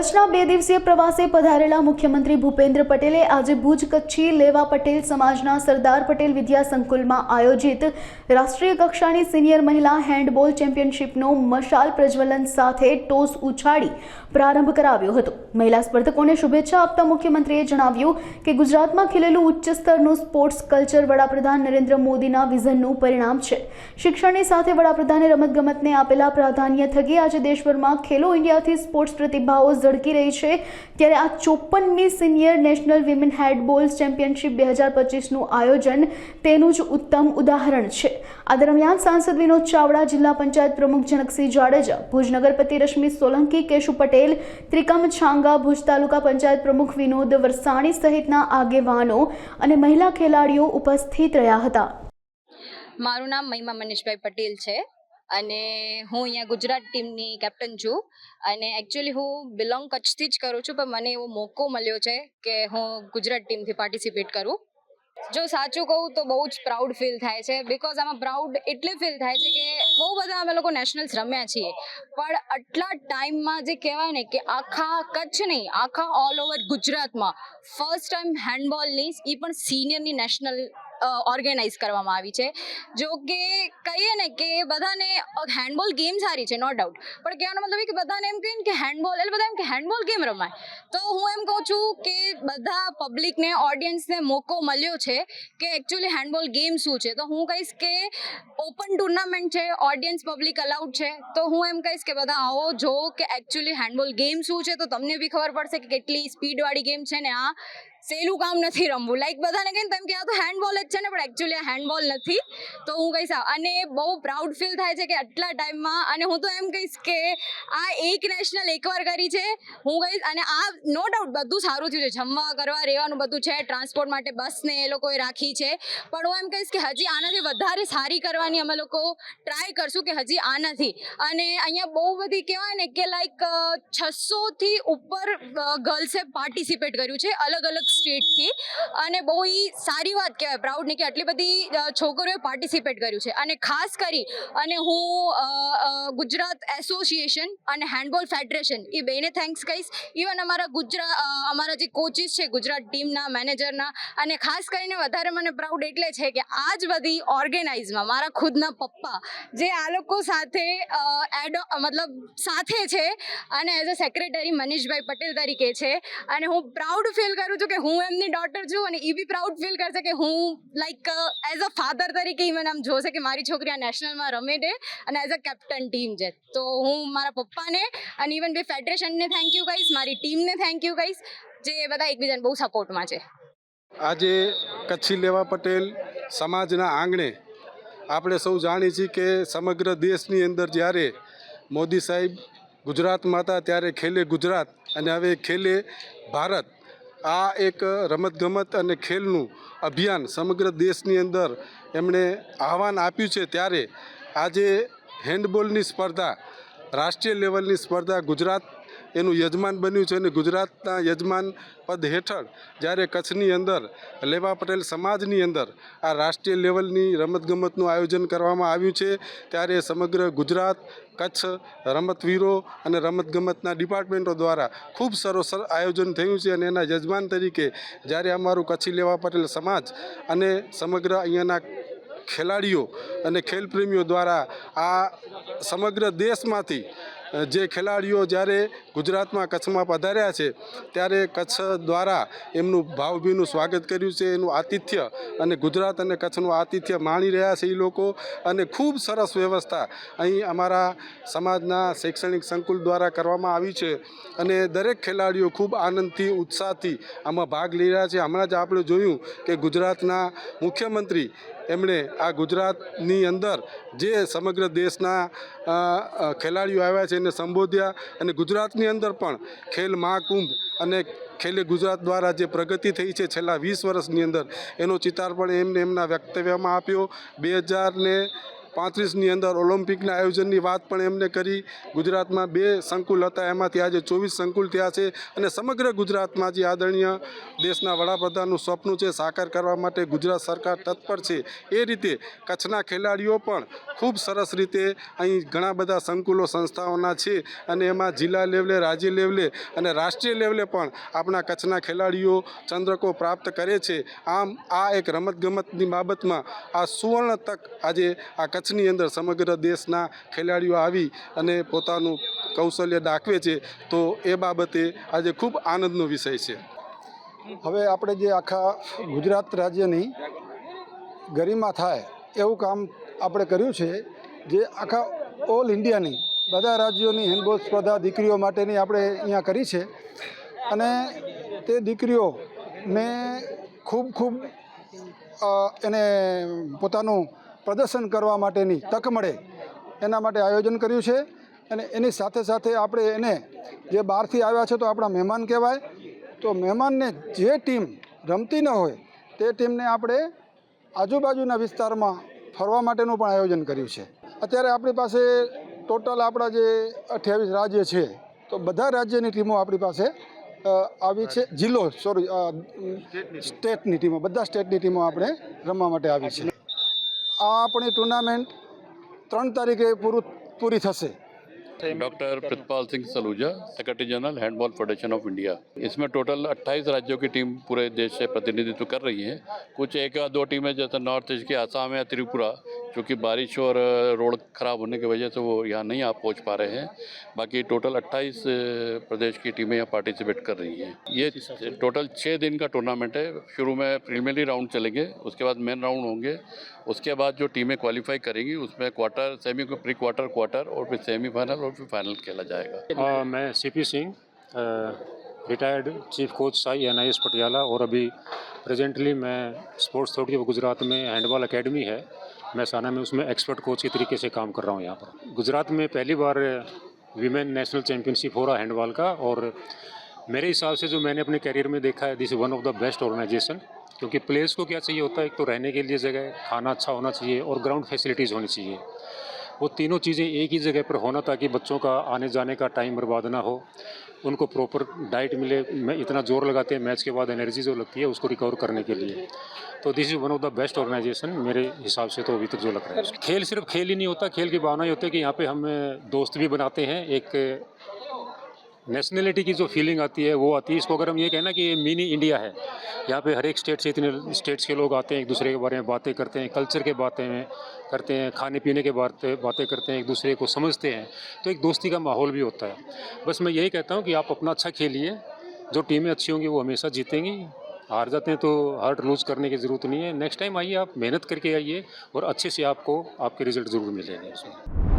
કચ્છના 2 દિવસીય પ્રવાસે પધારેલા મુખ્યમંત્રી ભૂપેન્દ્ર પટેલે આજે ભુજ કચ્છી લેવા પટેલ સમાજના સરદાર પટેલ વિદ્યા સંકુલમાં આયોજિત રાષ્ટ્રીય કક્ષાની સિનિયર મહિલા હેન્ડબોલ ચેમ્પિયનશિપનો મશાલ પ્રજ્વલન સાથે ટોસ ઉછાળી પ્રારંભ કરાવ્યો હતો। મહિલા સ્પર્ધકોને શુભેચ્છા આપતા મુખ્યમંત્રીએ જણાવ્યું કે ગુજરાતમાં ખીલેલું ઉચ્ચ સ્તરનું સ્પોર્ટ્સ કલ્ચર વડાપ્રધાન નરેન્દ્ર મોદીના વિઝનનું પરિણામ છે। શિક્ષણની સાથે વડાપ્રધાને રમતગમતને આપેલા પ્રાધાન્ય થકી આજે દેશભરમાં ખેલો ઇન્ડિયાથી સ્પોર્ટ્સ પ્રતિભાઓ ઝળકી રહી છે। ત્યારે આ 54મી senior national women handball championship 2025નું આયોજન તેનું જ ઉત્તમ ઉદાહરણ છે। આ દરમિયાન સાંસદ વિનોદ ચાવડા, જિલ્લા પંચાયત પ્રમુખ જનકસિંહ જાડેજા, ભુજ નગરપતિ રશ્મિ સોલંકી, કેશુ પટેલ, ત્રિકમ છાંગા, ભુજ તાલુકા પંચાયત પ્રમુખ વિનોદ વરસાણી સહિતના આગેવાનો અને મહિલા ખેલાડીઓ ઉપસ્થિત રહ્યા હતા। મારું નામ મહિમા મનીષભાઈ પટેલ છે અને હું અહીંયા ગુજરાત ટીમની કેપ્ટન છું અને એકચ્યુઅલી હું બિલોંગ કચ્છથી જ કરું છું, પણ મને એવો મોકો મળ્યો છે કે હું ગુજરાત ટીમથી પાર્ટિસિપેટ કરું। જો સાચું કહું તો બહુ જ પ્રાઉડ ફીલ થાય છે, બિકોઝ આમાં પ્રાઉડ એટલે ફીલ થાય છે કે બહુ બધા અમે લોકો નેશનલ્સ રમ્યા છીએ, પણ આટલા ટાઈમમાં જે કહેવાય ને કે આખા કચ્છ નહીં, આખા ઓલ ઓવર ગુજરાતમાં ફર્સ્ટ ટાઈમ હેન્ડબોલની એ પણ સિનિયરની નેશનલ ઓર્ગેનાઇઝ કરવામાં આવી છે। જો કે કહીએ ને કે બધાને હેન્ડબોલ ગેમ સારી છે, નો ડાઉટ, પણ કહેવાનો મતલબ એ કે બધાને એમ કહીએ ને કે હેન્ડબોલ એટલે બધા એમ કે હેન્ડબોલ ગેમ રમાય, તો હું એમ કહું છું કે બધા પબ્લિકને, ઓડિયન્સને મોકો મળ્યો છે કે એકચ્યુઅલી હેન્ડબોલ ગેમ શું છે। તો હું કહીશ કે ઓપન ટુર્નામેન્ટ છે, ઓડિયન્સ પબ્લિક અલાઉડ છે, તો હું એમ કહીશ કે બધા આવો જો કે એકચ્યુઅલી હેન્ડબોલ ગેમ શું છે, તો તમને બી ખબર પડશે કે કેટલી સ્પીડવાળી ગેમ છે ને આ સહેલું કામ નથી રમવું। લાઈક બધાને કહીને તેમ કે આ તો હેન્ડબોલ જ છે ને, પણ એકચ્યુઅલી આ હેન્ડબોલ નથી। તો હું કહીશ અને બહુ પ્રાઉડ ફીલ થાય છે કે આટલા ટાઈમમાં, અને હું તો એમ કહીશ કે આ એક નેશનલ એકવાર કરી છે હું કહીશ, અને આ નો ડાઉટ બધું સારું થયું છે, જમવા કરવા રહેવાનું બધું છે, ટ્રાન્સપોર્ટ માટે બસને એ લોકોએ રાખી છે, પણ હું એમ કહીશ કે હજી આનાથી વધારે સારી કરવાની અમે લોકો ટ્રાય કરશું કે હજી આનાથી। અને અહીંયા બહુ બધી કહેવાય ને કે લાઈક 600થી ઉપર ગર્લ્સે પાર્ટિસિપેટ કર્યું છે અલગ અલગ સ્ટેટથી, અને બહુ સારી વાત કહેવાય, પ્રાઉડની કે આટલી બધી છોકરીઓએ પાર્ટિસિપેટ કર્યું છે। અને ખાસ કરી અને હું ગુજરાત એસોસિએશન અને હેન્ડબોલ ફેડરેશન એ બેને થેન્ક્સ કહીશ, ઇવન અમારા જે કોચિસ છે ગુજરાત ટીમના, મેનેજરના, અને ખાસ કરીને વધારે મને પ્રાઉડ એટલે છે કે આ જ બધી ઓર્ગેનાઇઝમાં મારા ખુદના પપ્પા જે આ લોકો સાથે સાથે છે અને એઝ અ સેક્રેટરી મનીષભાઈ પટેલ તરીકે છે, અને હું પ્રાઉડ ફીલ કરું છું કે હું એમની ડોટર છું, અને એ બી પ્રાઉડ ફીલ કરશે કે હું લાઈક એઝ અ ફાધર તરીકે ઇવન આમ જોશે કે મારી છોકરી આ નેશનલમાં રમે છે અને એઝ અ કેપ્ટન ટીમ છે। તો હું મારા પપ્પાને અને ઇવન બે ફેડરેશનને થેન્ક યુ કહીશ, મારી ટીમને થેન્ક યુ કહીશ, જે બધા એકબીજાને બહુ સપોર્ટમાં છે। આજે કચ્છી લેવા પટેલ સમાજના આંગણે આપણે સૌ જાણીએ છીએ કે સમગ્ર દેશની અંદર જ્યારે મોદી સાહેબ ગુજરાતમાં હતા ત્યારે ખેલે ગુજરાત અને હવે ખેલે ભારત, આ એક રમતગમત અને ખેલનું અભિયાન સમગ્ર દેશની અંદર એમણે આહવાન આપ્યું છે। ત્યારે આજે હેન્ડબોલની સ્પર્ધા, રાષ્ટ્રીય લેવલની સ્પર્ધા, ગુજરાત એનું યજમાન બન્યું છે, અને ગુજરાતના યજમાન પદ હેઠળ જ્યારે કચ્છની અંદર લેવા પટેલ સમાજની અંદર આ રાષ્ટ્રીય લેવલની રમતગમતનું આયોજન કરવામાં આવ્યું છે, ત્યારે સમગ્ર ગુજરાત, કચ્છ રમતવીરો અને રમતગમતના ડિપાર્ટમેન્ટો દ્વારા ખૂબ સરસ આયોજન થયું છે। અને એના યજમાન તરીકે જ્યારે અમારું કચ્છી લેવા પટેલ સમાજ અને સમગ્ર અહીંયાના ખેલાડીઓ અને ખેલપ્રેમીઓ દ્વારા આ સમગ્ર દેશમાંથી જે ખેલાડીઓ જ્યારે ગુજરાતમાં, કચ્છમાં પધાર્યા છે, ત્યારે કચ્છ દ્વારા એમનું ભાવભીનું સ્વાગત કર્યું છે, એનું આતિથ્ય, અને ગુજરાત અને કચ્છનું આતિથ્ય માણી રહ્યા છે એ લોકો, અને ખૂબ સરસ વ્યવસ્થા અહીં અમારા સમાજના શૈક્ષણિક સંકુલ દ્વારા કરવામાં આવી છે, અને દરેક ખેલાડીઓ ખૂબ આનંદથી, ઉત્સાહથી આમાં ભાગ લઈ રહ્યા છે। હમણાં જ આપણે જોયું કે ગુજરાતના મુખ્યમંત્રી એમણે આ ગુજરાતની અંદર જે સમગ્ર દેશના ખેલાડીઓ આવ્યા છે એને સંબોધ્યા, અને ગુજરાતની અંદર પણ ખેલ મહાકુંભ અને ખેલે ગુજરાત દ્વારા જે પ્રગતિ થઈ છે છેલ્લા 20 વર્ષની અંદર એનો ચિતાર પણ એમને એમના વક્તવ્યમાં આપ્યો। 35ની અંદર ઓલિમ્પિકના આયોજનની વાત પણ એમને કરી। ગુજરાતમાં 2 સંકુલ હતા, એમાંથી આજે 24 સંકુલ થયા છે અને સમગ્ર ગુજરાતમાં જે આદરણીય દેશના વડાપ્રધાનનું સ્વપ્ન છે સાકાર કરવા માટે ગુજરાત સરકાર તત્પર છે। એ રીતે કચ્છના ખેલાડીઓ પણ ખૂબ સરસ રીતે અહીં ઘણા બધા સંકુલો સંસ્થાઓના છે અને એમાં જિલ્લા લેવલે, રાજ્ય લેવલે અને રાષ્ટ્રીય લેવલે પણ આપણા કચ્છના ખેલાડીઓ ચંદ્રકો પ્રાપ્ત કરે છે। આમ આ એક રમતગમતની બાબતમાં આ સુવર્ણ તક આજે આ કચ્છની અંદર સમગ્ર દેશના ખેલાડીઓ આવી અને પોતાનું કૌશલ્ય દાખવે છે, તો એ બાબતે આજે ખૂબ આનંદનો વિષય છે। હવે આપણે જે આખા ગુજરાત રાજ્યની ગરિમા થાય એવું કામ આપણે કર્યું છે, જે આખા ઓલ ઇન્ડિયાની બધા રાજ્યોની હેન્ડબોલ સ્પર્ધા દીકરીઓ માટેની આપણે અહીંયા કરી છે અને તે દીકરીઓને ખૂબ એને પોતાનું પ્રદર્શન કરવા માટેની તક મળે એના માટે આયોજન કર્યું છે। અને એની સાથે સાથે આપણે એને જે બહારથી આવ્યા છે તો આપણા મહેમાન કહેવાય, તો મહેમાનને જે ટીમ રમતી ન હોય તે ટીમને આપણે આજુબાજુના વિસ્તારમાં ફરવા માટેનું પણ આયોજન કર્યું છે। અત્યારે આપણી પાસે ટોટલ આપણા જે 28 રાજ્ય છે તો બધા રાજ્યની ટીમો આપણી પાસે આવી છે। સ્ટેટની ટીમો, બધા સ્ટેટની ટીમો આપણે રમવા માટે આવી છે। આ આપણી ટુર્નામેન્ટ 3 તારીખે પૂરી થશે। Doctor Pritpal Singh Saluja, secretary general handball federation of India. इसमें टोटल 28 राज्यों की टीम पूरे देश से प्रतिनिधित्व कर रही है। कुछ 1 या 2 टीमें जैसे नॉर्थ ईस्ट की आसाम या त्रिपुरा, क्योंकि बारिश और रोड खराब होने की वजह से वो यहाँ नहीं आ पहुँच पा रहे हैं। बाकी टोटल 28 प्रदेश की टीमें यहाँ पार्टिसिपेट कर रही हैं। ये टोटल 6 दिन का टूर्नामेंट है। शुरू में प्रीलिमिनरी राउंड चलेंगे, उसके बाद मेन राउंड होंगे, उसके बाद जो टीमें क्वालिफाई करेंगी उसमें quarter, semi, pre quarter, quarter और फिर सेमीफाइनल और फिर फाइनल खेला जाएगा। मैं CP Singh, retired chief coach Sai NIS Patiala, और अभी प्रेजेंटली मैं स्पोर्ट्स अथॉरिटी ऑफ गुजरात में हैंडबॉल एकेडमी है महसाना में, उसमें एक्सपर्ट कोच के तरीके से काम कर रहा हूँ यहाँ पर। गुजरात में पहली बार वीमेन नेशनल चैम्पियनशिप हो रहा है हैंडबॉल का, और मेरे हिसाब से जो मैंने अपने करियर में देखा है, this is one of the best organization. क्योंकि प्लेयर्स को क्या चाहिए होता है, एक तो रहने के लिए जगह, खाना अच्छा होना चाहिए और ग्राउंड फैसिलिटीज़ होनी चाहिए। वो तीनों चीज़ें एक ही जगह पर होना, ताकि बच्चों का आने जाने का टाइम बर्बाद ना हो, उनको प्रॉपर डाइट मिले। मैं इतना जोर लगाते हैं मैच के बाद एनर्जी जो लगती है उसको रिकवर करने के लिए, तो this is one of the best organization मेरे हिसाब से तो अभी तक जो लग रहा है। खेल सिर्फ खेल ही नहीं होता, खेल की भावना ही होती है कि यहाँ पे हम दोस्त भी बनाते हैं, एक नेशनलिटी की जो फीलिंग आती है वो आती है। इसको अगर हम ये कहना कि ये मिनी इंडिया है, यहाँ पे हर एक स्टेट से इतने स्टेट्स के लोग आते हैं, एक दूसरे के बारे में बातें करते हैं, कल्चर के बातें में करते हैं, खाने पीने के बातें करते हैं, एक दूसरे को समझते हैं, तो एक दोस्ती का माहौल भी होता है। बस मैं यही कहता हूँ कि आप अपना अच्छा खेलिए, जो टीमें अच्छी होंगी वो हमेशा जीतेंगी। हार जाते हैं तो हार्ट लूज करने की ज़रूरत नहीं है। नेक्स्ट टाइम आइए, आप मेहनत करके आइए और अच्छे से आपको आपके रिजल्ट ज़रूर मिलेंगे उसमें।